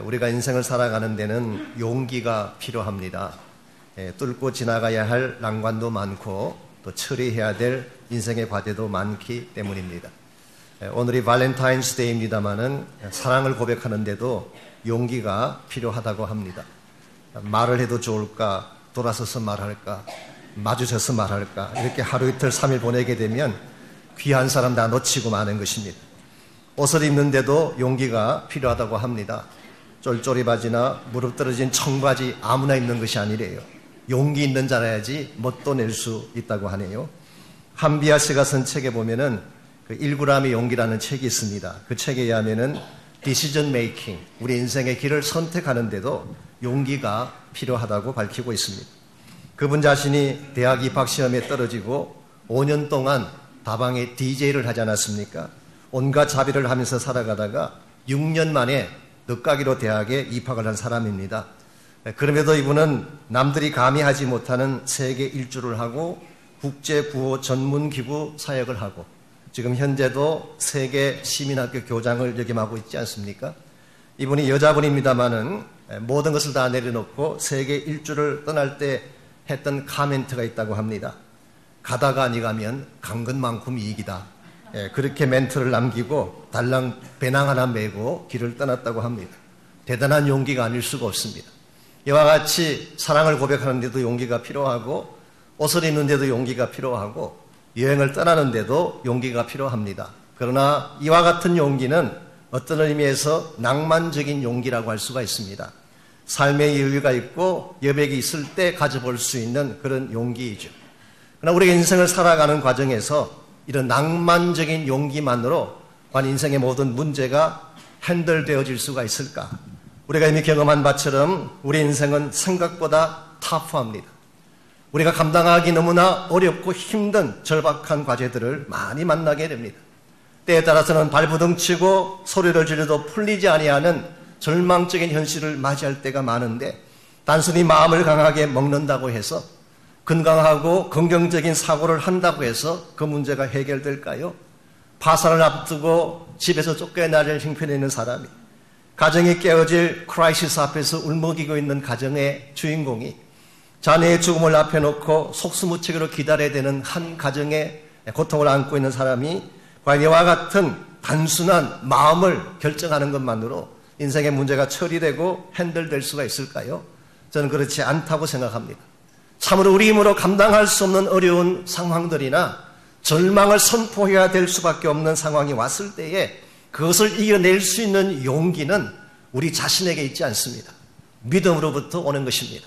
우리가 인생을 살아가는 데는 용기가 필요합니다. 뚫고 지나가야 할 난관도 많고 또 처리해야 될 인생의 과제도 많기 때문입니다. 오늘이 발렌타인스데이입니다마는 사랑을 고백하는데도 용기가 필요하다고 합니다. 말을 해도 좋을까? 돌아서서 말할까? 마주쳐서 말할까? 이렇게 하루 이틀 3일 보내게 되면 귀한 사람 다 놓치고 마는 것입니다. 옷을 입는데도 용기가 필요하다고 합니다. 쫄쫄이 바지나 무릎 떨어진 청바지 아무나 입는 것이 아니래요. 용기 있는 자라야지 멋도 낼 수 있다고 하네요. 함비아 씨가 쓴 책에 보면은 그 1g의 용기라는 책이 있습니다. 그 책에 의하면은 decision making, 우리 인생의 길을 선택하는데도 용기가 필요하다고 밝히고 있습니다. 그분 자신이 대학 입학 시험에 떨어지고 5년 동안 다방에 DJ를 하지 않았습니까? 온갖 자비를 하면서 살아가다가 6년 만에 늦가기로 대학에 입학을 한 사람입니다. 그럼에도 이분은 남들이 감히 하지 못하는 세계 일주를 하고 국제구호 전문기구 사역을 하고 지금 현재도 세계 시민학교 교장을 역임하고 있지 않습니까? 이분이 여자분입니다마는 모든 것을 다 내려놓고 세계 일주를 떠날 때 했던 카멘트가 있다고 합니다. 가다가 니 가면 간 것만큼 이익이다. 그렇게 멘트를 남기고 달랑 배낭 하나 메고 길을 떠났다고 합니다. 대단한 용기가 아닐 수가 없습니다. 이와 같이 사랑을 고백하는데도 용기가 필요하고 옷을 입는데도 용기가 필요하고 여행을 떠나는데도 용기가 필요합니다. 그러나 이와 같은 용기는 어떤 의미에서 낭만적인 용기라고 할 수가 있습니다. 삶의 여유가 있고 여백이 있을 때 가져볼 수 있는 그런 용기이죠. 그러나 우리가 인생을 살아가는 과정에서 이런 낭만적인 용기만으로 과연 인생의 모든 문제가 핸들되어질 수가 있을까? 우리가 이미 경험한 바처럼 우리 인생은 생각보다 터프합니다. 우리가 감당하기 너무나 어렵고 힘든 절박한 과제들을 많이 만나게 됩니다. 때에 따라서는 발부둥치고 소리를 지르도 풀리지 아니하는 절망적인 현실을 맞이할 때가 많은데 단순히 마음을 강하게 먹는다고 해서 건강하고 긍정적인 사고를 한다고 해서 그 문제가 해결될까요? 파산을 앞두고 집에서 쫓겨나질 형편에 있는 사람이 가정이 깨어질 크라이시스 앞에서 울먹이고 있는 가정의 주인공이 자녀의 죽음을 앞에 놓고 속수무책으로 기다려야 되는 한 가정의 고통을 안고 있는 사람이 과연 이와 같은 단순한 마음을 결정하는 것만으로 인생의 문제가 처리되고 핸들될 수가 있을까요? 저는 그렇지 않다고 생각합니다. 참으로 우리 힘으로 감당할 수 없는 어려운 상황들이나 절망을 선포해야 될 수밖에 없는 상황이 왔을 때에 그것을 이겨낼 수 있는 용기는 우리 자신에게 있지 않습니다. 믿음으로부터 오는 것입니다.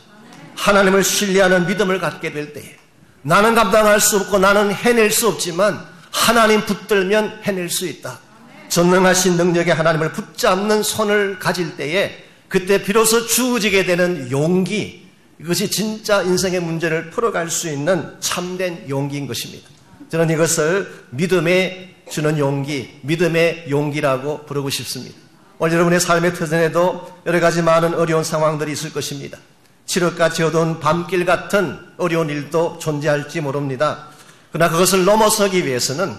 하나님을 신뢰하는 믿음을 갖게 될 때에 나는 감당할 수 없고 나는 해낼 수 없지만 하나님 붙들면 해낼 수 있다. 전능하신 능력의 하나님을 붙잡는 손을 가질 때에 그때 비로소 주어지게 되는 용기, 이것이 진짜 인생의 문제를 풀어갈 수 있는 참된 용기인 것입니다. 저는 이것을 믿음에 주는 용기, 믿음의 용기라고 부르고 싶습니다. 오늘 여러분의 삶의 터전에도 여러 가지 많은 어려운 상황들이 있을 것입니다. 칠흑같이 어두운 밤길 같은 어려운 일도 존재할지 모릅니다. 그러나 그것을 넘어서기 위해서는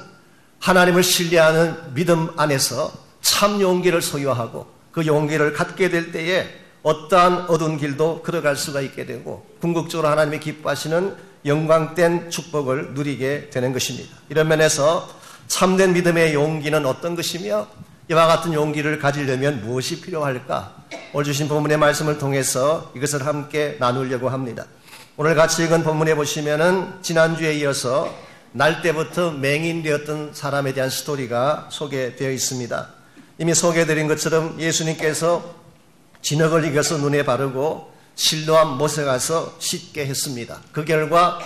하나님을 신뢰하는 믿음 안에서 참 용기를 소유하고 그 용기를 갖게 될 때에 어떠한 어두운 길도 걸어갈 수가 있게 되고 궁극적으로 하나님이 기뻐하시는 영광된 축복을 누리게 되는 것입니다. 이런 면에서 참된 믿음의 용기는 어떤 것이며 이와 같은 용기를 가지려면 무엇이 필요할까? 오늘 주신 본문의 말씀을 통해서 이것을 함께 나누려고 합니다. 오늘 같이 읽은 본문에 보시면은 지난주에 이어서 날 때부터 맹인되었던 사람에 대한 스토리가 소개되어 있습니다. 이미 소개해드린 것처럼 예수님께서 진흙을 이겨서 눈에 바르고 실로암 못에 가서 씻게 했습니다. 그 결과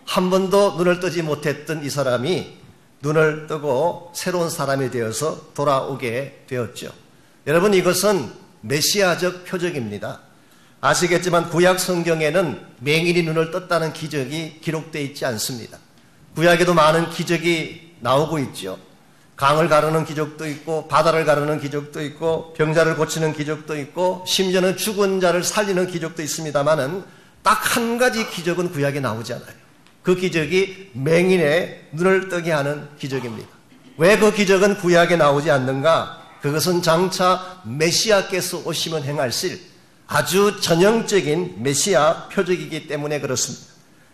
한 번도 눈을 뜨지 못했던 이 사람이 눈을 뜨고 새로운 사람이 되어서 돌아오게 되었죠. 여러분, 이것은 메시아적 표적입니다. 아시겠지만 구약 성경에는 맹인이 눈을 떴다는 기적이 기록되어 있지 않습니다. 구약에도 많은 기적이 나오고 있죠. 강을 가르는 기적도 있고 바다를 가르는 기적도 있고 병자를 고치는 기적도 있고 심지어는 죽은 자를 살리는 기적도 있습니다만은 딱 한 가지 기적은 구약에 나오지 않아요. 그 기적이 맹인의 눈을 뜨게 하는 기적입니다. 왜 그 기적은 구약에 나오지 않는가? 그것은 장차 메시아께서 오시면 행하실 아주 전형적인 메시아 표적이기 때문에 그렇습니다.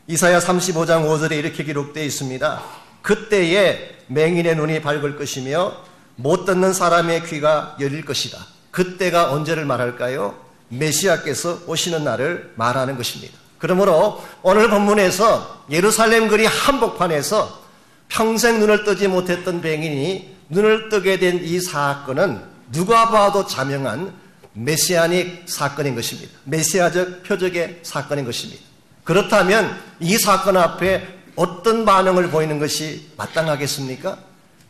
이사야 35장 5절에 이렇게 기록되어 있습니다. 그때에 맹인의 눈이 밝을 것이며 못 듣는 사람의 귀가 열릴 것이다. 그때가 언제를 말할까요? 메시아께서 오시는 날을 말하는 것입니다. 그러므로 오늘 본문에서 예루살렘 거리 한복판에서 평생 눈을 뜨지 못했던 맹인이 눈을 뜨게 된 이 사건은 누가 봐도 자명한 메시아닉 사건인 것입니다. 메시아적 표적의 사건인 것입니다. 그렇다면 이 사건 앞에 어떤 반응을 보이는 것이 마땅하겠습니까?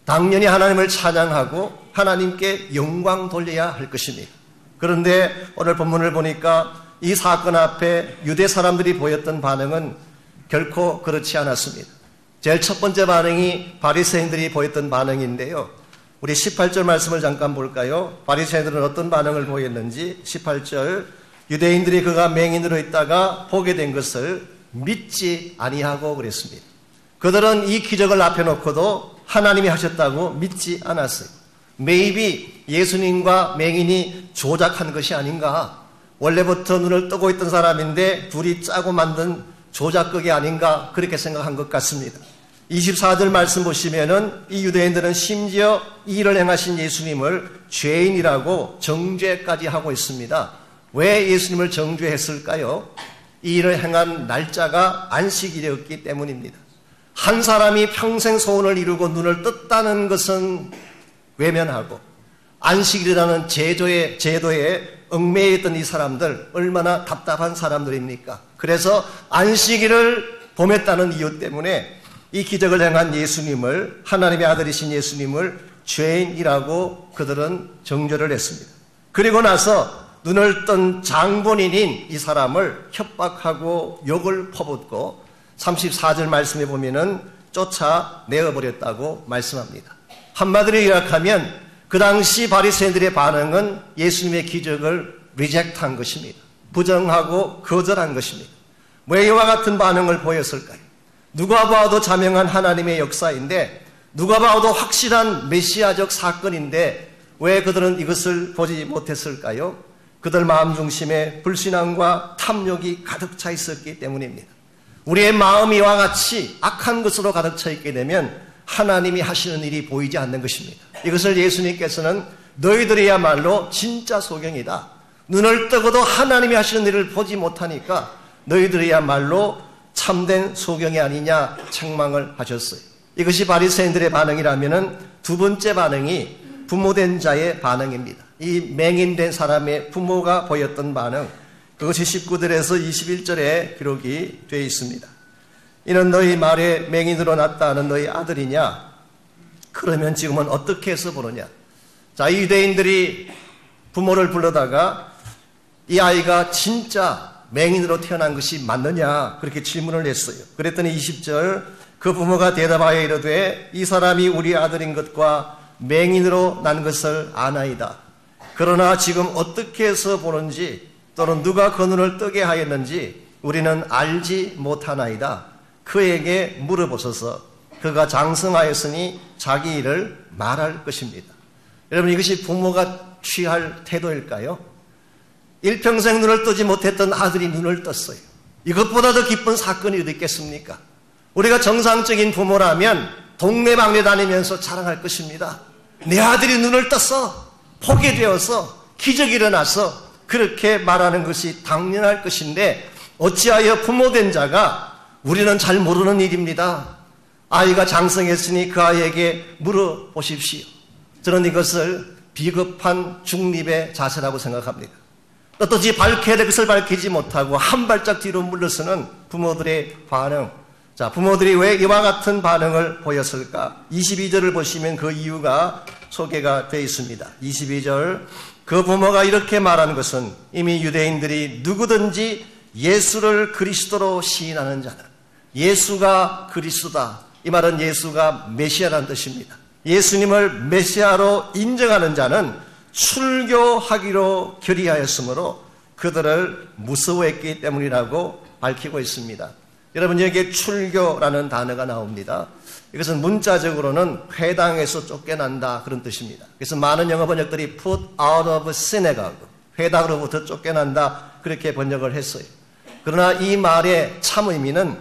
당연히 하나님을 찬양하고 하나님께 영광 돌려야 할 것입니다. 그런데 오늘 본문을 보니까 이 사건 앞에 유대 사람들이 보였던 반응은 결코 그렇지 않았습니다. 제일 첫 번째 반응이 바리새인들이 보였던 반응인데요. 우리 18절 말씀을 잠깐 볼까요? 바리새인들은 어떤 반응을 보였는지 18절 유대인들이 그가 맹인으로 있다가 보게 된 것을 믿지 아니하고 그랬습니다. 그들은 이 기적을 앞에 놓고도 하나님이 하셨다고 믿지 않았어요. maybe 예수님과 맹인이 조작한 것이 아닌가? 원래부터 눈을 뜨고 있던 사람인데 둘이 짜고 만든 조작극이 아닌가? 그렇게 생각한 것 같습니다. 24절 말씀 보시면은 이 유대인들은 심지어 이 일을 행하신 예수님을 죄인이라고 정죄까지 하고 있습니다. 왜 예수님을 정죄했을까요? 이 일을 행한 날짜가 안식일이었기 때문입니다. 한 사람이 평생 소원을 이루고 눈을 떴다는 것은 외면하고 안식일이라는 제도에 얽매여 있던 이 사람들 얼마나 답답한 사람들입니까? 그래서 안식일을 범했다는 이유 때문에 이 기적을 행한 예수님을, 하나님의 아들이신 예수님을 죄인이라고 그들은 정죄를 했습니다. 그리고 나서 눈을 뜬 장본인인 이 사람을 협박하고 욕을 퍼붓고 34절 말씀에 보면은 쫓아내어버렸다고 말씀합니다. 한마디로 요약하면 그 당시 바리새인들의 반응은 예수님의 기적을 리젝트한 것입니다. 부정하고 거절한 것입니다. 왜 이와 같은 반응을 보였을까요? 누가 봐도 자명한 하나님의 역사인데 누가 봐도 확실한 메시아적 사건인데 왜 그들은 이것을 보지 못했을까요? 그들 마음 중심에 불신앙과 탐욕이 가득 차 있었기 때문입니다. 우리의 마음이 이와 같이 악한 것으로 가득 차 있게 되면 하나님이 하시는 일이 보이지 않는 것입니다. 이것을 예수님께서는 너희들이야말로 진짜 소경이다. 눈을 뜨고도 하나님이 하시는 일을 보지 못하니까 너희들이야말로 참된 소경이 아니냐 책망을 하셨어요. 이것이 바리새인들의 반응이라면 두 번째 반응이 부모된 자의 반응입니다. 이 맹인된 사람의 부모가 보였던 반응, 그것이 19절에서 21절에 기록이 되어 있습니다. 이는 너희 말에 맹인으로 났다는 너희 아들이냐? 그러면 지금은 어떻게 해서 보느냐? 자, 이 유대인들이 부모를 불러다가 이 아이가 진짜 맹인으로 태어난 것이 맞느냐? 그렇게 질문을 했어요. 그랬더니 20절 그 부모가 대답하여 이르되 이 사람이 우리 아들인 것과 맹인으로 난 것을 아나이다. 그러나 지금 어떻게 해서 보는지 또는 누가 그 눈을 뜨게 하였는지 우리는 알지 못하나이다. 그에게 물어보소서. 그가 장성하였으니 자기 일을 말할 것입니다. 여러분, 이것이 부모가 취할 태도일까요? 일평생 눈을 뜨지 못했던 아들이 눈을 떴어요. 이것보다 더 기쁜 사건이 어디 있겠습니까? 우리가 정상적인 부모라면 동네방네 다니면서 자랑할 것입니다. 내 아들이 눈을 떴어. 보게 되어서 기적이 일어나서 그렇게 말하는 것이 당연할 것인데 어찌하여 부모된 자가 우리는 잘 모르는 일입니다. 아이가 장성했으니 그 아이에게 물어보십시오. 저는 이것을 비겁한 중립의 자세라고 생각합니다. 어떠지 밝혀야 될 것을 밝히지 못하고 한 발짝 뒤로 물러서는 부모들의 반응. 자, 부모들이 왜 이와 같은 반응을 보였을까? 22절을 보시면 그 이유가 소개가 되어 있습니다. 22절 그 부모가 이렇게 말하는 것은 이미 유대인들이 누구든지 예수를 그리스도로 시인하는 자는 예수가 그리스도다. 이 말은 예수가 메시아라는 뜻입니다. 예수님을 메시아로 인정하는 자는 출교하기로 결의하였으므로 그들을 무서워했기 때문이라고 밝히고 있습니다. 여러분, 여기에 출교라는 단어가 나옵니다. 이것은 문자적으로는 회당에서 쫓겨난다, 그런 뜻입니다. 그래서 많은 영어 번역들이 put out of synagogue, 회당으로부터 쫓겨난다, 그렇게 번역을 했어요. 그러나 이 말의 참 의미는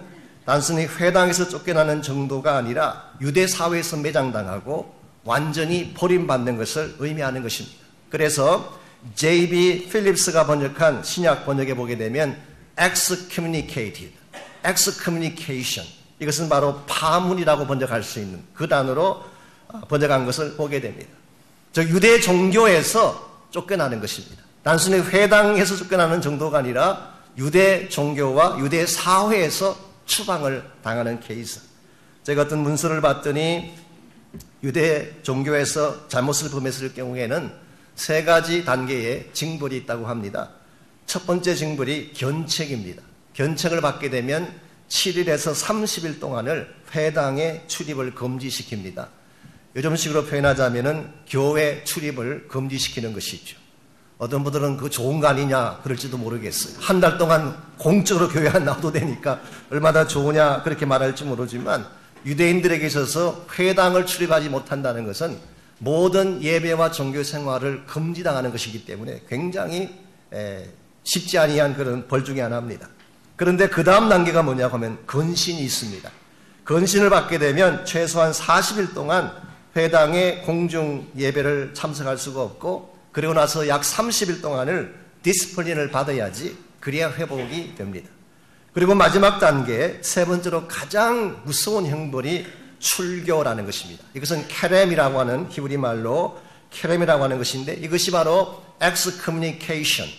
단순히 회당에서 쫓겨나는 정도가 아니라 유대 사회에서 매장당하고 완전히 버림받는 것을 의미하는 것입니다. 그래서 J.B. 필립스가 번역한 신약 번역에 보게 되면 excommunicated, excommunication, 이것은 바로 파문이라고 번역할 수 있는 그 단어로 번역한 것을 보게 됩니다. 즉 유대 종교에서 쫓겨나는 것입니다. 단순히 회당에서 쫓겨나는 정도가 아니라 유대 종교와 유대 사회에서 추방을 당하는 케이스. 제가 어떤 문서를 봤더니 유대 종교에서 잘못을 범했을 경우에는 3가지 단계의 징벌이 있다고 합니다. 첫 번째 징벌이 견책입니다. 견책을 받게 되면 7일에서 30일 동안을 회당에 출입을 금지시킵니다. 요즘식으로 표현하자면은 교회 출입을 금지시키는 것이죠. 어떤 분들은 그거 좋은 거 아니냐 그럴지도 모르겠어요. 한 달 동안 공적으로 교회 안 나와도 되니까 얼마나 좋으냐 그렇게 말할지 모르지만 유대인들에게 있어서 회당을 출입하지 못한다는 것은 모든 예배와 종교 생활을 금지당하는 것이기 때문에 굉장히 쉽지 아니한 그런 벌 중에 하나입니다. 그런데 그 다음 단계가 뭐냐고 하면 건신이 있습니다. 건신을 받게 되면 최소한 40일 동안 회당에 공중 예배를 참석할 수가 없고, 그리고 나서 약 30일 동안을 디스플린을 받아야지 그래야 회복이 됩니다. 그리고 마지막 단계, 3번째로 가장 무서운 형벌이 출교라는 것입니다. 이것은 케렘이라고 하는 히브리 말로 케렘이라고 하는 것인데, 이것이 바로 excommunication,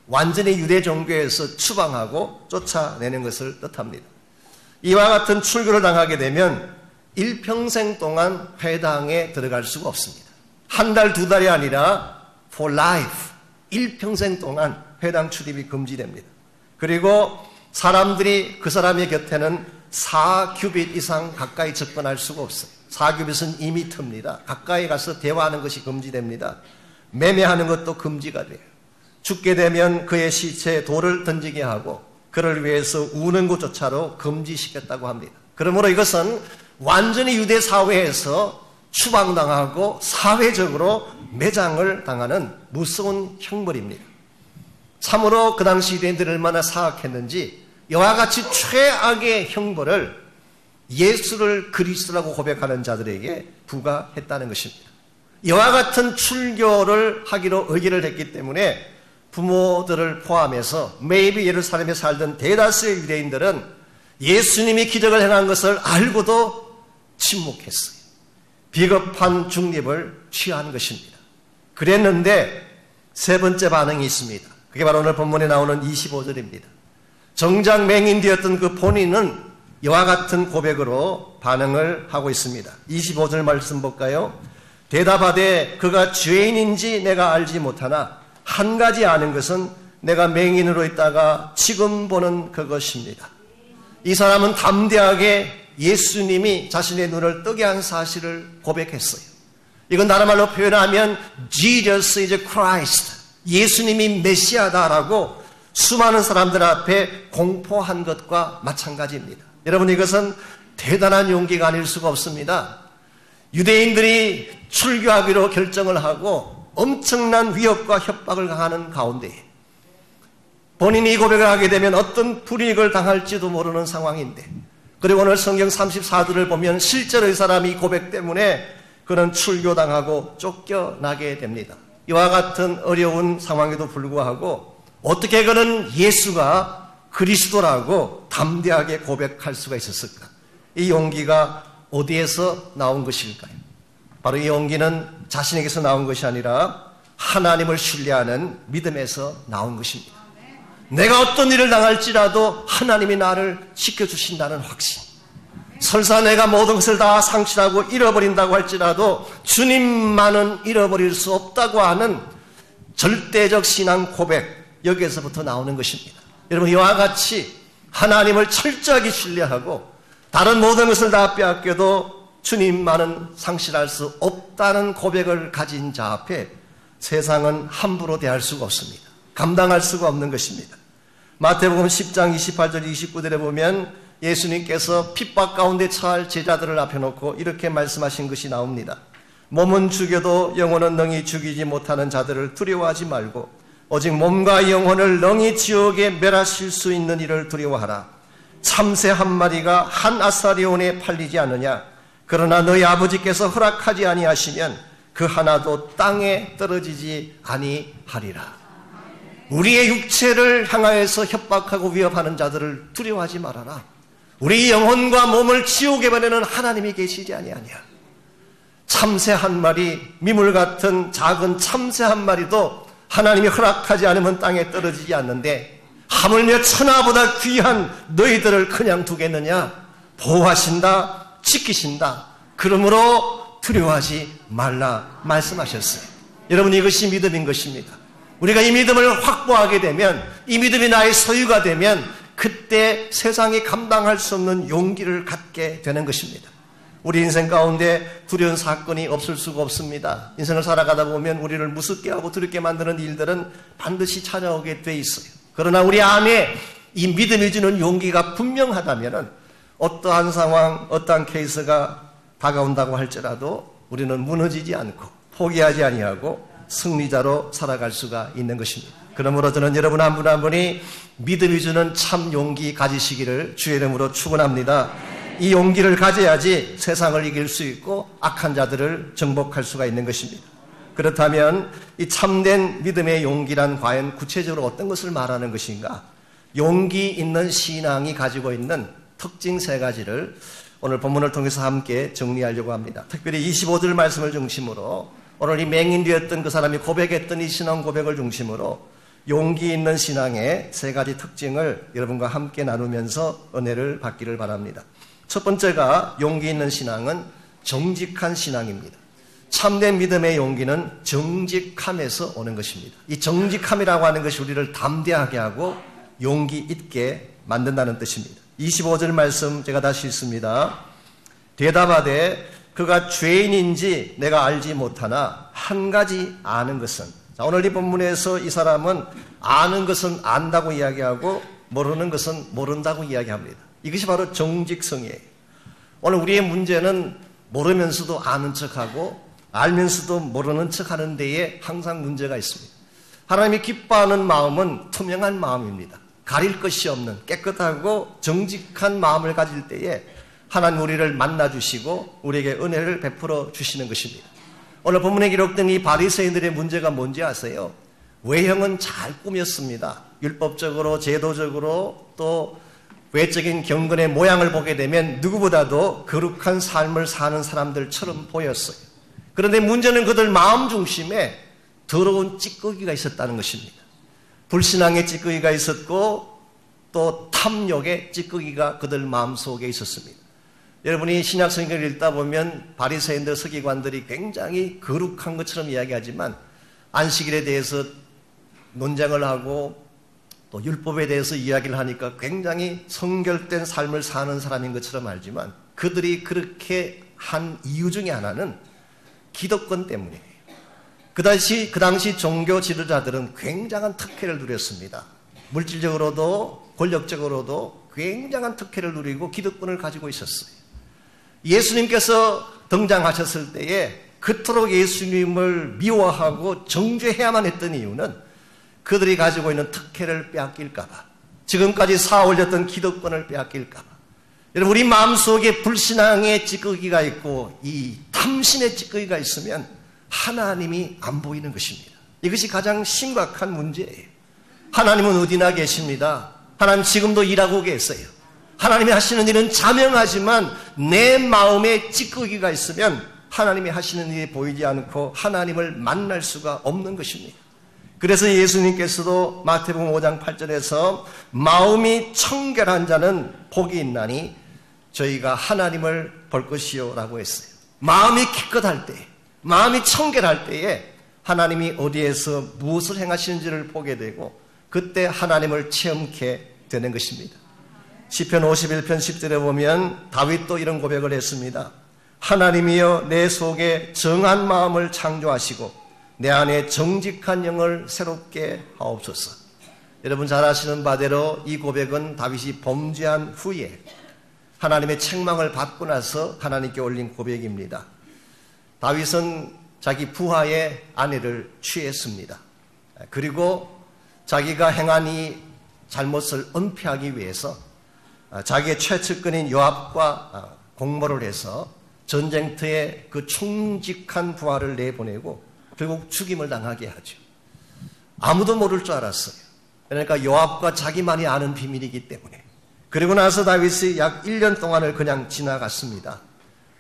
완전히 유대 종교에서 추방하고 쫓아내는 것을 뜻합니다. 이와 같은 출교를 당하게 되면 일평생 동안 회당에 들어갈 수가 없습니다. 한 달, 2달이 아니라 for life, 일평생 동안 회당 출입이 금지됩니다. 그리고 사람들이 그 사람의 곁에는 4규빗 이상 가까이 접근할 수가 없어요. 4규빗은 2m입니다. 가까이 가서 대화하는 것이 금지됩니다. 매매하는 것도 금지가 돼요. 죽게 되면 그의 시체에 돌을 던지게 하고 그를 위해서 우는 것조차도 금지시켰다고 합니다. 그러므로 이것은 완전히 유대 사회에서 추방당하고 사회적으로 매장을 당하는 무서운 형벌입니다. 참으로 그 당시 유대인들이 얼마나 사악했는지 이와 같이 최악의 형벌을 예수를 그리스도라고 고백하는 자들에게 부과했다는 것입니다. 이와 같은 출교를 하기로 의결을 했기 때문에 부모들을 포함해서 maybe 예루살렘에 살던 대다수의 유대인들은 예수님이 기적을 행한 것을 알고도 침묵했어요. 비겁한 중립을 취한 것입니다. 그랬는데 3번째 반응이 있습니다. 그게 바로 오늘 본문에 나오는 25절입니다. 정작 맹인되었던 그 본인은 이와 같은 고백으로 반응을 하고 있습니다. 25절 말씀 볼까요? 대답하되 그가 죄인인지 내가 알지 못하나 한 가지 아는 것은 내가 맹인으로 있다가 지금 보는 그것입니다. 이 사람은 담대하게 예수님이 자신의 눈을 뜨게 한 사실을 고백했어요. 이건 다른 말로 표현하면 Jesus is Christ, 예수님이 메시아다라고 수많은 사람들 앞에 공포한 것과 마찬가지입니다. 여러분, 이것은 대단한 용기가 아닐 수가 없습니다. 유대인들이 출교하기로 결정을 하고 엄청난 위협과 협박을 당하는 가운데 본인이 고백을 하게 되면 어떤 불이익을 당할지도 모르는 상황인데, 그리고 오늘 성경 34절을 보면 실제로 이 사람이 고백 때문에 그는 출교당하고 쫓겨나게 됩니다. 이와 같은 어려운 상황에도 불구하고 어떻게 그는 예수가 그리스도라고 담대하게 고백할 수가 있었을까? 이 용기가 어디에서 나온 것일까요? 바로 이 용기는 자신에게서 나온 것이 아니라 하나님을 신뢰하는 믿음에서 나온 것입니다. 내가 어떤 일을 당할지라도 하나님이 나를 지켜주신다는 확신. 설사 내가 모든 것을 다 상실하고 잃어버린다고 할지라도 주님만은 잃어버릴 수 없다고 하는 절대적 신앙 고백, 여기에서부터 나오는 것입니다. 여러분, 이와 같이 하나님을 철저하게 신뢰하고 다른 모든 것을 다 빼앗겨도 주님만은 상실할 수 없다는 고백을 가진 자 앞에 세상은 함부로 대할 수가 없습니다. 감당할 수가 없는 것입니다. 마태복음 10장 28절 29절에 보면 예수님께서 핍박 가운데 처할 제자들을 앞에 놓고 이렇게 말씀하신 것이 나옵니다. 몸은 죽여도 영혼은 능히 죽이지 못하는 자들을 두려워하지 말고 오직 몸과 영혼을 능히 지옥에 멸하실 수 있는 이를 두려워하라. 참새 한 마리가 한 아사리온에 팔리지 않느냐. 그러나 너희 아버지께서 허락하지 아니하시면 그 하나도 땅에 떨어지지 아니하리라. 우리의 육체를 향하여서 협박하고 위협하는 자들을 두려워하지 말아라. 우리 영혼과 몸을 지옥에 보내는 하나님이 계시지 아니하냐. 참새 한 마리, 미물 같은 작은 참새 한 마리도 하나님이 허락하지 않으면 땅에 떨어지지 않는데 하물며 천하보다 귀한 너희들을 그냥 두겠느냐. 보호하신다, 지키신다. 그러므로 두려워하지 말라 말씀하셨어요. 여러분, 이것이 믿음인 것입니다. 우리가 이 믿음을 확보하게 되면, 이 믿음이 나의 소유가 되면 그때 세상이 감당할 수 없는 용기를 갖게 되는 것입니다. 우리 인생 가운데 두려운 사건이 없을 수가 없습니다. 인생을 살아가다 보면 우리를 무섭게 하고 두렵게 만드는 일들은 반드시 찾아오게 돼 있어요. 그러나 우리 안에 이 믿음이 주는 용기가 분명하다면 어떠한 상황, 어떠한 케이스가 다가온다고 할지라도 우리는 무너지지 않고 포기하지 아니하고 승리자로 살아갈 수가 있는 것입니다. 그러므로 저는 여러분 한 분 한 분이 믿음이 주는 참 용기 가지시기를 주의 이름으로 축원합니다. 이 용기를 가져야지 세상을 이길 수 있고 악한 자들을 정복할 수가 있는 것입니다. 그렇다면 이 참된 믿음의 용기란 과연 구체적으로 어떤 것을 말하는 것인가? 용기 있는 신앙이 가지고 있는 특징 세 가지를 오늘 본문을 통해서 함께 정리하려고 합니다. 특별히 25절 말씀을 중심으로 오늘 이 맹인되었던 그 사람이 고백했던 이 신앙 고백을 중심으로 용기 있는 신앙의 세 가지 특징을 여러분과 함께 나누면서 은혜를 받기를 바랍니다. 첫 번째가 용기 있는 신앙은 정직한 신앙입니다. 참된 믿음의 용기는 정직함에서 오는 것입니다. 이 정직함이라고 하는 것이 우리를 담대하게 하고 용기 있게 만든다는 뜻입니다. 25절 말씀 제가 다시 읽습니다. 대답하되 그가 죄인인지 내가 알지 못하나 한 가지 아는 것은, 자, 오늘 이 본문에서 이 사람은 아는 것은 안다고 이야기하고 모르는 것은 모른다고 이야기합니다. 이것이 바로 정직성이에요. 오늘 우리의 문제는 모르면서도 아는 척하고 알면서도 모르는 척하는 데에 항상 문제가 있습니다. 하나님이 기뻐하는 마음은 투명한 마음입니다. 가릴 것이 없는 깨끗하고 정직한 마음을 가질 때에 하나님 우리를 만나주시고 우리에게 은혜를 베풀어 주시는 것입니다. 오늘 본문에 기록된 이 바리새인들의 문제가 뭔지 아세요? 외형은 잘 꾸몄습니다. 율법적으로, 제도적으로, 또 외적인 경건의 모양을 보게 되면 누구보다도 거룩한 삶을 사는 사람들처럼 보였어요. 그런데 문제는 그들 마음 중심에 더러운 찌꺼기가 있었다는 것입니다. 불신앙의 찌꺼기가 있었고 또 탐욕의 찌꺼기가 그들 마음속에 있었습니다. 여러분이 신약 성경을 읽다 보면 바리새인들, 서기관들이 굉장히 거룩한 것처럼 이야기하지만 안식일에 대해서 논쟁을 하고 또 율법에 대해서 이야기를 하니까 굉장히 성결된 삶을 사는 사람인 것처럼 알지만 그들이 그렇게 한 이유 중에 하나는 기득권 때문이에요. 그 당시 종교 지도자들은 굉장한 특혜를 누렸습니다. 물질적으로도 권력적으로도 굉장한 특혜를 누리고 기득권을 가지고 있었어요. 예수님께서 등장하셨을 때에 그토록 예수님을 미워하고 정죄해야만 했던 이유는 그들이 가지고 있는 특혜를 빼앗길까 봐, 지금까지 쌓아올렸던 기득권을 빼앗길까 봐. 여러분, 우리 마음속에 불신앙의 찌꺼기가 있고 이 탐심의 찌꺼기가 있으면 하나님이 안 보이는 것입니다. 이것이 가장 심각한 문제예요. 하나님은 어디나 계십니다. 하나님 지금도 일하고 계세요. 하나님이 하시는 일은 자명하지만 내 마음에 찌꺼기가 있으면 하나님이 하시는 일이 보이지 않고 하나님을 만날 수가 없는 것입니다. 그래서 예수님께서도 마태복음 5장 8절에서 마음이 청결한 자는 복이 있나니 저희가 하나님을 볼 것이요 라고 했어요. 마음이 깨끗할 때, 마음이 청결할 때에 하나님이 어디에서 무엇을 행하시는지를 보게 되고 그때 하나님을 체험케 되는 것입니다. 시편 51편 10절에 보면 다윗도 이런 고백을 했습니다. 하나님이여 내 속에 정한 마음을 창조하시고 내 안에 정직한 영을 새롭게 하옵소서. 여러분 잘 아시는 바대로 이 고백은 다윗이 범죄한 후에 하나님의 책망을 받고 나서 하나님께 올린 고백입니다. 다윗은 자기 부하의 아내를 취했습니다. 그리고 자기가 행한 이 잘못을 은폐하기 위해서 자기의 최측근인 요압과 공모를 해서 전쟁터에 그 충직한 부하를 내보내고 결국 죽임을 당하게 하죠. 아무도 모를 줄 알았어요. 그러니까 요압과 자기만이 아는 비밀이기 때문에. 그리고 나서 다윗이 약 1년 동안을 그냥 지나갔습니다.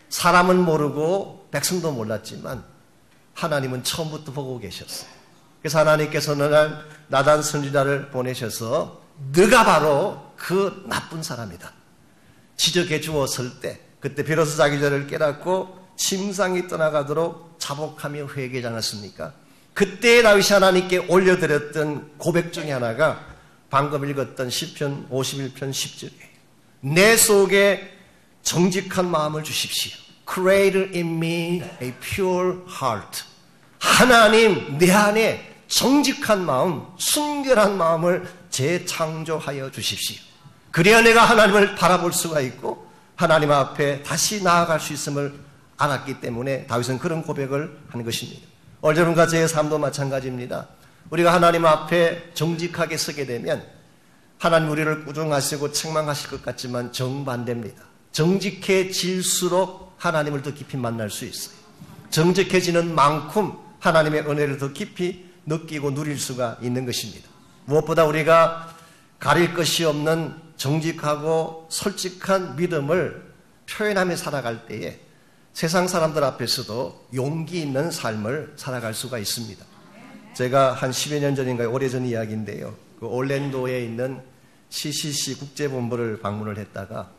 사람은 모르고 백성도 몰랐지만 하나님은 처음부터 보고 계셨어요. 그래서 하나님께서 어느 날 나단 선지자를 보내셔서 네가 바로 그 나쁜 사람이다 지적해 주었을 때, 그때 비로소 자기 죄를 깨닫고 침상이 떠나가도록 자복하며 회개하지 않았습니까? 그때 다윗이 하나님께 올려드렸던 고백 중에 하나가 방금 읽었던 시편 51편 10절이에요. 내 속에 정직한 마음을 주십시오. Create in me a pure heart. 하나님, 내 안에 정직한 마음, 순결한 마음을 재창조하여 주십시오. 그래야 내가 하나님을 바라볼 수가 있고 하나님 앞에 다시 나아갈 수 있음을 알았기 때문에 다윗은 그런 고백을 한 것입니다. 여러분과 제 삶도 마찬가지입니다. 우리가 하나님 앞에 정직하게 서게 되면 하나님 우리를 꾸중하시고 책망하실 것 같지만 정반대입니다. 정직해질수록 하나님을 더 깊이 만날 수 있어요. 정직해지는 만큼 하나님의 은혜를 더 깊이 느끼고 누릴 수가 있는 것입니다. 무엇보다 우리가 가릴 것이 없는 정직하고 솔직한 믿음을 표현하며 살아갈 때에 세상 사람들 앞에서도 용기 있는 삶을 살아갈 수가 있습니다. 제가 한 10여 년 전인가요? 오래전 이야기인데요. 그 올랜도에 있는 CCC 국제본부를 방문을 했다가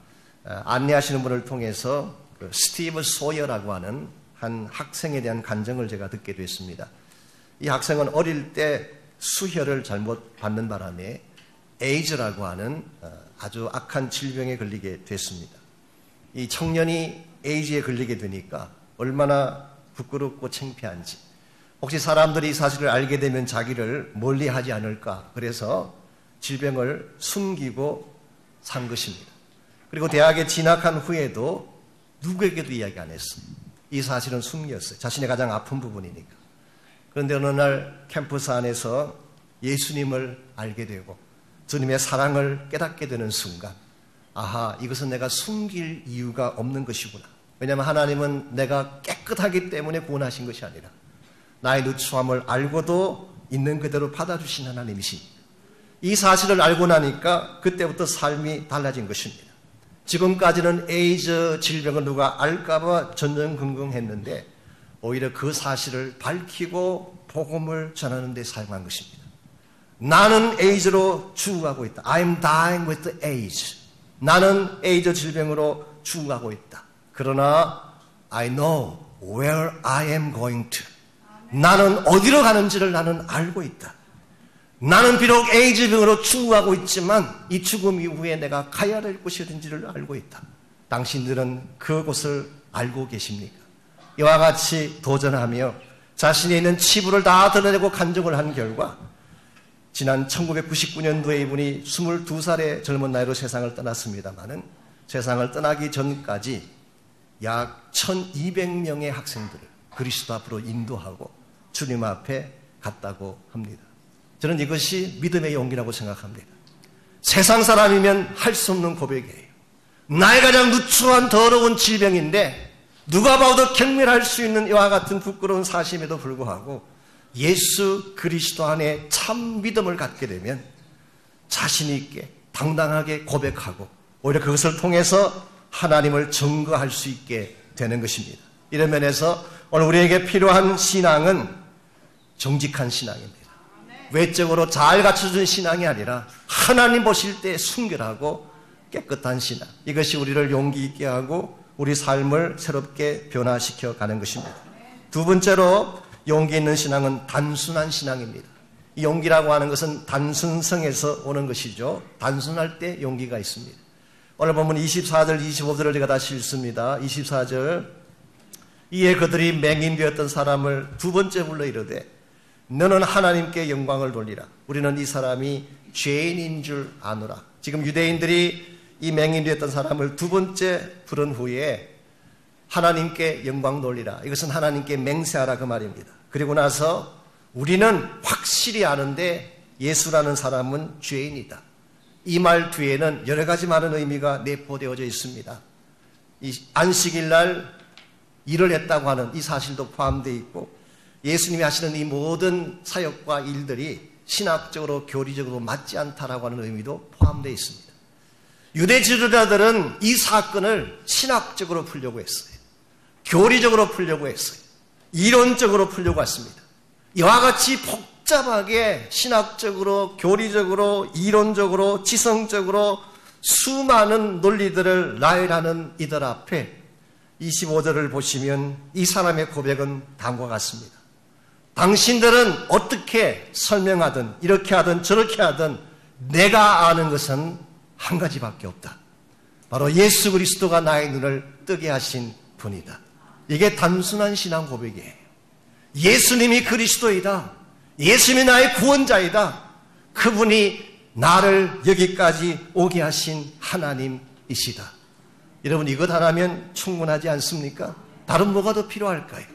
안내하시는 분을 통해서 그 스티브 소여라고 하는 한 학생에 대한 간증을 제가 듣게 됐습니다. 이 학생은 어릴 때 수혈을 잘못 받는 바람에 에이즈라고 하는 아주 악한 질병에 걸리게 됐습니다. 이 청년이 에이즈에 걸리게 되니까 얼마나 부끄럽고 창피한지, 혹시 사람들이 이 사실을 알게 되면 자기를 멀리하지 않을까, 그래서 질병을 숨기고 산 것입니다. 그리고 대학에 진학한 후에도 누구에게도 이야기 안 했어요. 이 사실은 숨겼어요. 자신의 가장 아픈 부분이니까. 그런데 어느 날 캠퍼스 안에서 예수님을 알게 되고 주님의 사랑을 깨닫게 되는 순간, 아하, 이것은 내가 숨길 이유가 없는 것이구나. 왜냐하면 하나님은 내가 깨끗하기 때문에 구원하신 것이 아니라 나의 누추함을 알고도 있는 그대로 받아주신 하나님이십니다. 이 사실을 알고 나니까 그때부터 삶이 달라진 것입니다. 지금까지는 에이즈 질병을 누가 알까봐 전전긍긍했는데 오히려 그 사실을 밝히고 복음을 전하는 데 사용한 것입니다. 나는 에이즈로 죽어가고 있다. I'm dying with AIDS. 나는 에이즈 질병으로 죽어가고 있다. 그러나 I know where I am going to. 나는 어디로 가는지를 나는 알고 있다. 나는 비록 에이즈병으로 죽어가고 있지만 이 죽음 이후에 내가 가야 될 곳이 어딘지를 알고 있다. 당신들은 그곳을 알고 계십니까? 이와 같이 도전하며 자신이 있는 치부를 다 드러내고 간증을 한 결과 지난 1999년도에 이분이 22살의 젊은 나이로 세상을 떠났습니다마는 세상을 떠나기 전까지 약 1200명의 학생들을 그리스도 앞으로 인도하고 주님 앞에 갔다고 합니다. 저는 이것이 믿음의 용기라고 생각합니다. 세상 사람이면 할 수 없는 고백이에요. 나의 가장 누추한 더러운 질병인데 누가 봐도 경멸할 수 있는 이와 같은 부끄러운 사실임에도 불구하고 예수 그리스도 안에 참 믿음을 갖게 되면 자신 있게 당당하게 고백하고 오히려 그것을 통해서 하나님을 증거할 수 있게 되는 것입니다. 이런 면에서 오늘 우리에게 필요한 신앙은 정직한 신앙입니다. 외적으로 잘 갖춰준 신앙이 아니라 하나님 보실 때 순결하고 깨끗한 신앙, 이것이 우리를 용기 있게 하고 우리 삶을 새롭게 변화시켜 가는 것입니다. 두 번째로 용기 있는 신앙은 단순한 신앙입니다. 이 용기라고 하는 것은 단순성에서 오는 것이죠. 단순할 때 용기가 있습니다. 오늘 보면 24절 25절을 제가 다시 읽습니다. 24절, 이에 그들이 맹인되었던 사람을 두 번째 불러 이르되 너는 하나님께 영광을 돌리라. 우리는 이 사람이 죄인인 줄 아노라. 지금 유대인들이 이 맹인이 됐던 사람을 두 번째 부른 후에 하나님께 영광 돌리라. 이것은 하나님께 맹세하라 그 말입니다. 그리고 나서 우리는 확실히 아는데 예수라는 사람은 죄인이다. 이 말 뒤에는 여러 가지 많은 의미가 내포되어져 있습니다. 이 안식일 날 일을 했다고 하는 이 사실도 포함되어 있고 예수님이 하시는 이 모든 사역과 일들이 신학적으로 교리적으로 맞지 않다라고 하는 의미도 포함되어 있습니다. 유대 지도자들은 이 사건을 신학적으로 풀려고 했어요. 교리적으로 풀려고 했어요. 이론적으로 풀려고 했습니다. 이와 같이 복잡하게 신학적으로, 교리적으로, 이론적으로, 지성적으로 수많은 논리들을 나열하는 이들 앞에 25절을 보시면 이 사람의 고백은 다음과 같습니다. 당신들은 어떻게 설명하든 이렇게 하든 저렇게 하든 내가 아는 것은 한 가지밖에 없다. 바로 예수 그리스도가 나의 눈을 뜨게 하신 분이다. 이게 단순한 신앙 고백이에요. 예수님이 그리스도이다. 예수님이 나의 구원자이다. 그분이 나를 여기까지 오게 하신 하나님이시다. 여러분 이것 하나면 충분하지 않습니까? 다른 뭐가 더 필요할까요?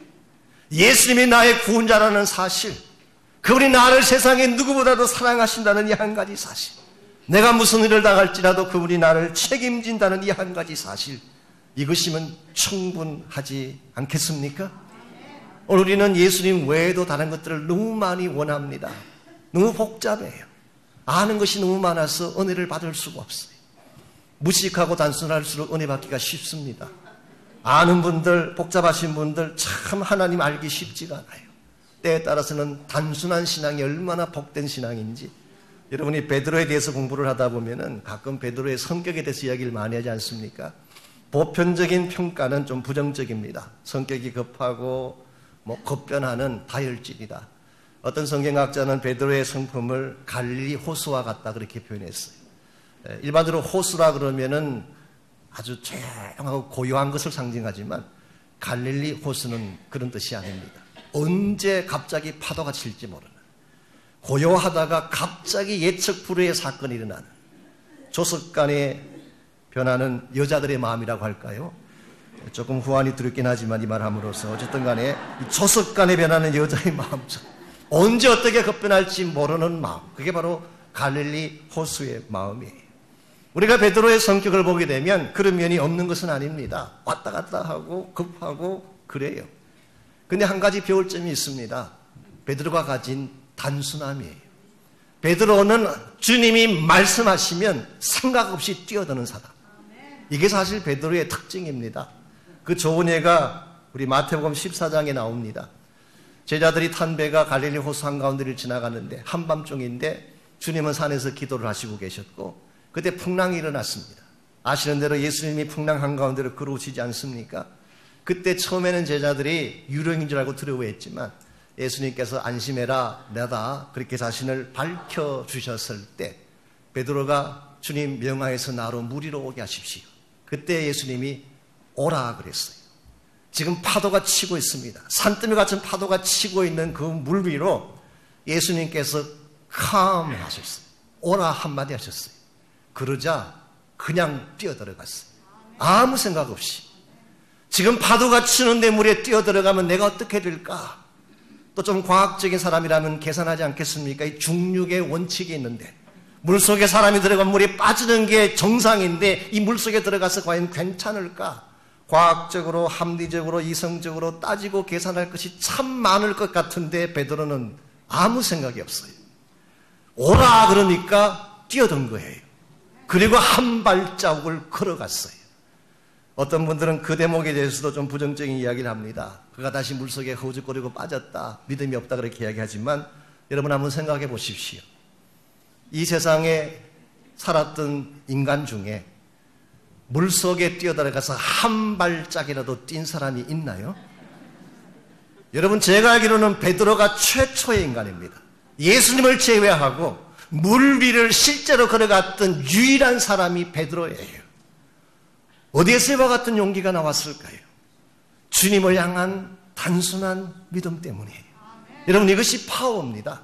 예수님이 나의 구원자라는 사실, 그분이 나를 세상에 누구보다도 사랑하신다는 이 한 가지 사실, 내가 무슨 일을 당할지라도 그분이 나를 책임진다는 이 한 가지 사실, 이것이면 충분하지 않겠습니까? 오늘 우리는 예수님 외에도 다른 것들을 너무 많이 원합니다. 너무 복잡해요. 아는 것이 너무 많아서 은혜를 받을 수가 없어요. 무식하고 단순할수록 은혜 받기가 쉽습니다. 아는 분들, 복잡하신 분들 참 하나님 알기 쉽지가 않아요. 때에 따라서는 단순한 신앙이 얼마나 복된 신앙인지, 여러분이 베드로에 대해서 공부를 하다 보면은 가끔 베드로의 성격에 대해서 이야기를 많이 하지 않습니까? 보편적인 평가는 좀 부정적입니다. 성격이 급하고 급변하는 다혈질이다. 어떤 성경학자는 베드로의 성품을 갈릴리 호수와 같다 그렇게 표현했어요. 일반적으로 호수라 그러면은 아주 조용하고 고요한 것을 상징하지만 갈릴리 호수는 그런 뜻이 아닙니다. 언제 갑자기 파도가 칠지 모르는, 고요하다가 갑자기 예측 불허의 사건이 일어나는, 조석간에 변하는 여자들의 마음이라고 할까요? 조금 후환이 두렵긴 하지만 이 말 함으로써 어쨌든 간에 조석간에 변하는 여자의 마음처럼 언제 어떻게 급변할지 모르는 마음, 그게 바로 갈릴리 호수의 마음이에요. 우리가 베드로의 성격을 보게 되면 그런 면이 없는 것은 아닙니다. 왔다 갔다 하고 급하고 그래요. 근데 한 가지 배울 점이 있습니다. 베드로가 가진 단순함이에요. 베드로는 주님이 말씀하시면 생각 없이 뛰어드는 사람. 이게 사실 베드로의 특징입니다. 그 좋은 예가 우리 마태복음 14장에 나옵니다. 제자들이 탄 배가 갈릴리 호수 한가운데를 지나가는데 한밤중인데 주님은 산에서 기도를 하시고 계셨고 그때 풍랑이 일어났습니다. 아시는 대로 예수님이 풍랑 한가운데로 걸어오시지 않습니까? 그때 처음에는 제자들이 유령인 줄 알고 두려워했지만 예수님께서 안심해라, 내다 그렇게 자신을 밝혀주셨을 때 베드로가 주님 명하에서 나로 물 위로 오게 하십시오. 그때 예수님이 오라 그랬어요. 지금 파도가 치고 있습니다. 산더미 같은 파도가 치고 있는 그 물 위로 예수님께서 calm 하셨어요. 오라 한마디 하셨어요. 그러자 그냥 뛰어들어갔어요. 아무 생각 없이. 지금 파도가 치는데 물에 뛰어들어가면 내가 어떻게 될까? 또 좀 과학적인 사람이라면 계산하지 않겠습니까? 이 중력의 원칙이 있는데 물속에 사람이 들어가면 물에 빠지는 게 정상인데 이 물속에 들어가서 과연 괜찮을까? 과학적으로, 합리적으로, 이성적으로 따지고 계산할 것이 참 많을 것 같은데 베드로는 아무 생각이 없어요. 오라 그러니까 뛰어든 거예요. 그리고 한 발자국을 걸어갔어요. 어떤 분들은 그 대목에 대해서도 좀 부정적인 이야기를 합니다. 그가 다시 물속에 허우적거리고 빠졌다, 믿음이 없다 그렇게 이야기하지만 여러분 한번 생각해 보십시오. 이 세상에 살았던 인간 중에 물속에 뛰어들어가서 한 발짝이라도 뛴 사람이 있나요? 여러분 제가 알기로는 베드로가 최초의 인간입니다. 예수님을 제외하고 물 위를 실제로 걸어갔던 유일한 사람이 베드로예요. 어디에서 이와 같은 용기가 나왔을까요? 주님을 향한 단순한 믿음 때문이에요. 여러분 이것이 파워입니다.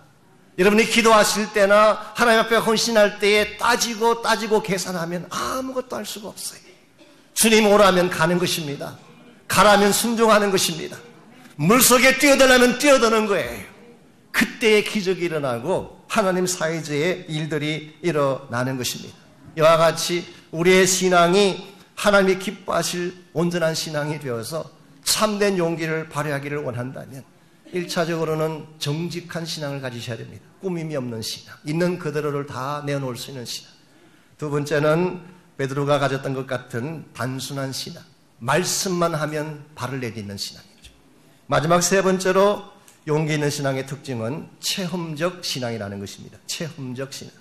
여러분이 기도하실 때나 하나님 앞에 헌신할 때에 따지고 계산하면 아무것도 할 수가 없어요. 주님 오라면 가는 것입니다. 가라면 순종하는 것입니다. 물속에 뛰어들려면 뛰어드는 거예요. 그때의 기적이 일어나고 하나님 사이즈의 일들이 일어나는 것입니다. 이와 같이 우리의 신앙이 하나님이 기뻐하실 온전한 신앙이 되어서 참된 용기를 발휘하기를 원한다면 1차적으로는 정직한 신앙을 가지셔야 됩니다. 꾸밈이 없는 신앙, 있는 그대로를 다 내어놓을 수 있는 신앙. 두 번째는 베드로가 가졌던 것 같은 단순한 신앙, 말씀만 하면 발을 내딛는 신앙이죠. 마지막 세 번째로 용기 있는 신앙의 특징은 체험적 신앙이라는 것입니다. 체험적 신앙.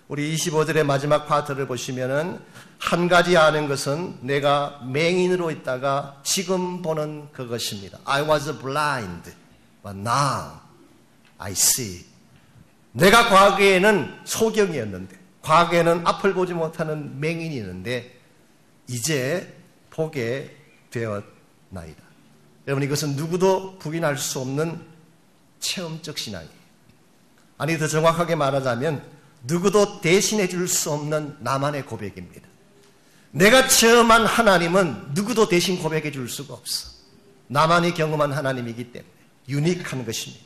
우리 25절의 마지막 파트를 보시면은 한 가지 아는 것은 내가 맹인으로 있다가 지금 보는 그것입니다. I was blind, but now I see. 내가 과거에는 소경이었는데, 과거에는 앞을 보지 못하는 맹인이었는데 이제 보게 되었나이다. 여러분, 이것은 누구도 부인할 수 없는 체험적 신앙이에요. 아니, 더 정확하게 말하자면 누구도 대신해 줄 수 없는 나만의 고백입니다. 내가 체험한 하나님은 누구도 대신 고백해 줄 수가 없어. 나만이 경험한 하나님이기 때문에 유니크한 것입니다.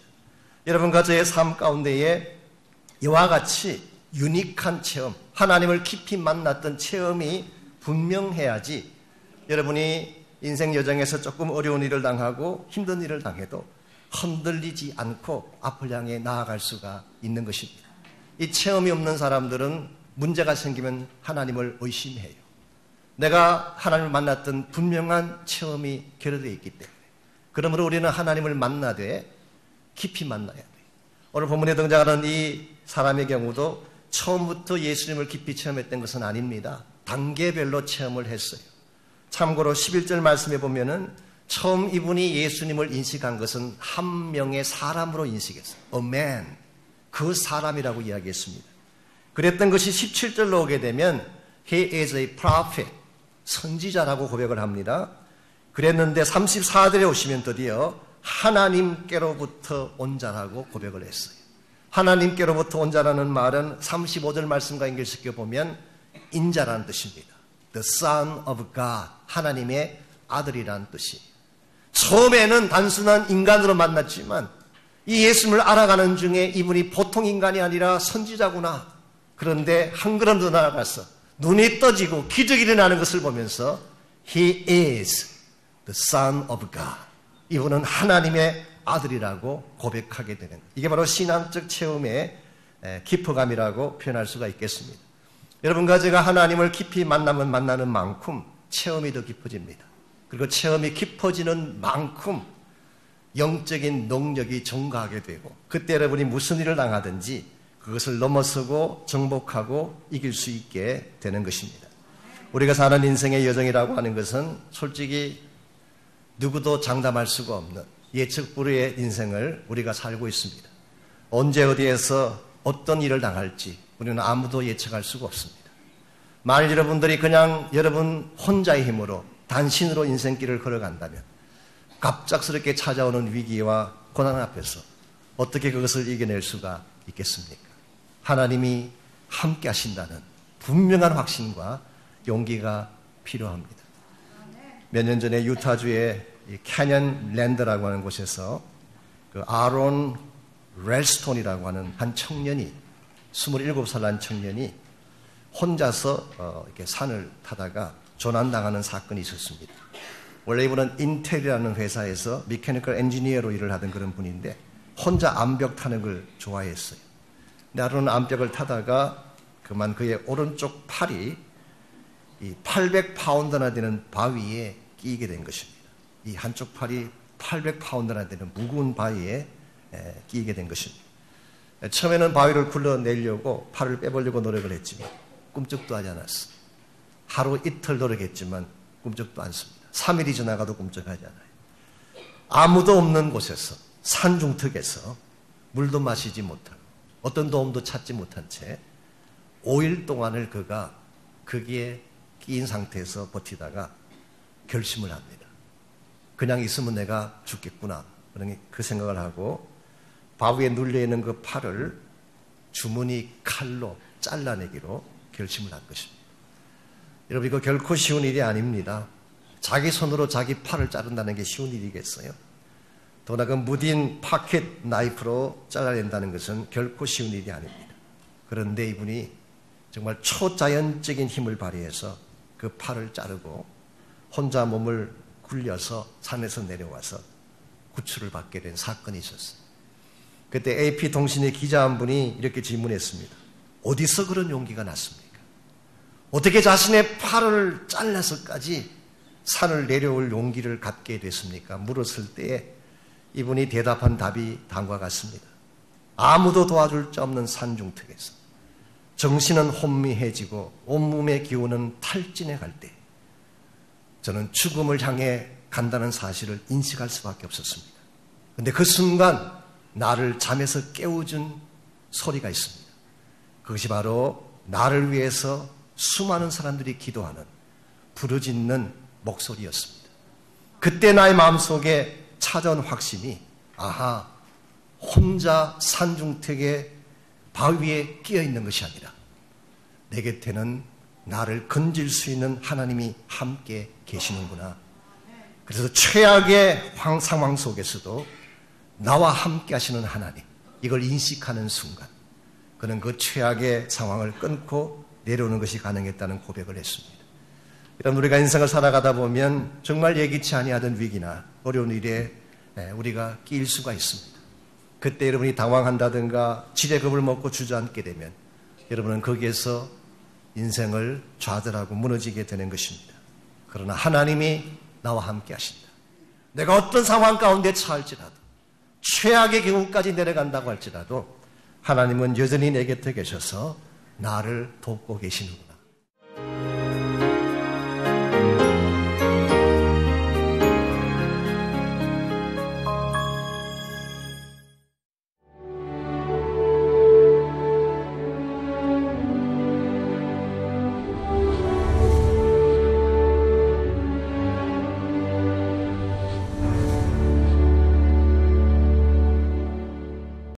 여러분과 저의 삶 가운데에 이와 같이 유니크한 체험, 하나님을 깊이 만났던 체험이 분명해야지 여러분이 인생 여정에서 조금 어려운 일을 당하고 힘든 일을 당해도 흔들리지 않고 앞을 향해 나아갈 수가 있는 것입니다. 이 체험이 없는 사람들은 문제가 생기면 하나님을 의심해요. 내가 하나님을 만났던 분명한 체험이 결여되어 있기 때문에. 그러므로 우리는 하나님을 만나되 깊이 만나야 돼요. 오늘 본문에 등장하는 이 사람의 경우도 처음부터 예수님을 깊이 체험했던 것은 아닙니다. 단계별로 체험을 했어요. 참고로 11절 말씀에 보면은 처음 이분이 예수님을 인식한 것은 한 명의 사람으로 인식했어요. A man. 그 사람이라고 이야기했습니다. 그랬던 것이 17절로 오게 되면 He is a prophet. 선지자라고 고백을 합니다. 그랬는데 34절에 오시면 드디어 하나님께로부터 온 자라고 고백을 했어요. 하나님께로부터 온 자라는 말은 35절 말씀과 연결시켜 보면 인자라는 뜻입니다. The Son of God, 하나님의 아들이라는 뜻이에요. 처음에는 단순한 인간으로 만났지만 이 예수님을 알아가는 중에 이분이 보통 인간이 아니라 선지자구나. 그런데 한 걸음 더 나아가서 눈이 떠지고 기적이 일어나는 것을 보면서 He is the Son of God. 이분은 하나님의 아들이라고 고백하게 되는, 이게 바로 신앙적 체험의 깊어감이라고 표현할 수가 있겠습니다. 여러분과 제가 하나님을 깊이 만나면 만나는 만큼 체험이 더 깊어집니다. 그리고 체험이 깊어지는 만큼 영적인 능력이 증가하게 되고, 그때 여러분이 무슨 일을 당하든지 그것을 넘어서고 정복하고 이길 수 있게 되는 것입니다. 우리가 사는 인생의 여정이라고 하는 것은 솔직히 누구도 장담할 수가 없는 예측 불허의 인생을 우리가 살고 있습니다. 언제 어디에서 어떤 일을 당할지 우리는 아무도 예측할 수가 없습니다. 만일 여러분들이 그냥 여러분 혼자의 힘으로 단신으로 인생길을 걸어간다면 갑작스럽게 찾아오는 위기와 고난 앞에서 어떻게 그것을 이겨낼 수가 있겠습니까? 하나님이 함께 하신다는 분명한 확신과 용기가 필요합니다. 몇 년 전에 유타주의 캐년 랜드라고 하는 곳에서 그 아론 렐스톤이라고 하는 한 청년이, 27살 난 청년이 혼자서 이렇게 산을 타다가 조난당하는 사건이 있었습니다. 원래 이분은 인텔이라는 회사에서 미케니컬 엔지니어로 일을 하던 그런 분인데 혼자 암벽 타는 걸 좋아했어요. 근데 하루는 암벽을 타다가 그만 그의 오른쪽 팔이 이 800파운드나 되는 바위에 끼게 된 것입니다. 이 한쪽 팔이 800파운드나 되는 무거운 바위에 끼게 된 것입니다. 처음에는 바위를 굴러내려고 팔을 빼보려고 노력을 했지만 꿈쩍도 하지 않았어요. 하루 이틀 노력했지만 꿈쩍도 않습니다. 3일이 지나가도 꿈쩍하지 않아요. 아무도 없는 곳에서, 산중턱에서 물도 마시지 못하고 어떤 도움도 찾지 못한 채 5일 동안을 그가 거기에 끼인 상태에서 버티다가 결심을 합니다. 그냥 있으면 내가 죽겠구나. 그 생각을 하고 바위에 눌려있는 그 팔을 주머니 칼로 잘라내기로 결심을 한 것입니다. 여러분, 이거 결코 쉬운 일이 아닙니다. 자기 손으로 자기 팔을 자른다는 게 쉬운 일이겠어요? 더구나 그 무딘 파켓 나이프로 잘라낸다는 것은 결코 쉬운 일이 아닙니다. 그런데 이분이 정말 초자연적인 힘을 발휘해서 그 팔을 자르고 혼자 몸을 굴려서 산에서 내려와서 구출을 받게 된 사건이 있었어요. 그때 AP통신의 기자 한 분이 이렇게 질문했습니다. 어디서 그런 용기가 났습니까? 어떻게 자신의 팔을 잘라서까지 산을 내려올 용기를 갖게 됐습니까? 물었을 때에 이분이 대답한 답이 다음과 같습니다. 아무도 도와줄 자 없는 산중턱에서 정신은 혼미해지고 온몸의 기운은 탈진해 갈 때 저는 죽음을 향해 간다는 사실을 인식할 수밖에 없었습니다. 그런데 그 순간 나를 잠에서 깨워준 소리가 있습니다. 그것이 바로 나를 위해서 수많은 사람들이 기도하는 부르짖는 목소리였습니다. 그때 나의 마음속에 찾아온 확신이 아하, 혼자 산중턱의 바위에 끼어있는 것이 아니라 내 곁에는 나를 건질 수 있는 하나님이 함께 계시는구나. 그래서 최악의 상황 속에서도 나와 함께 하시는 하나님, 이걸 인식하는 순간 그는 그 최악의 상황을 끊고 내려오는 것이 가능했다는 고백을 했습니다. 여러분, 우리가 인생을 살아가다 보면 정말 예기치 아니하던 위기나 어려운 일에 우리가 끼일 수가 있습니다. 그때 여러분이 당황한다든가 지레겁을 먹고 주저앉게 되면 여러분은 거기에서 인생을 좌절하고 무너지게 되는 것입니다. 그러나 하나님이 나와 함께 하신다. 내가 어떤 상황 가운데 처할지라도 최악의 경우까지 내려간다고 할지라도 하나님은 여전히 내 곁에 계셔서 나를 돕고 계시는구나.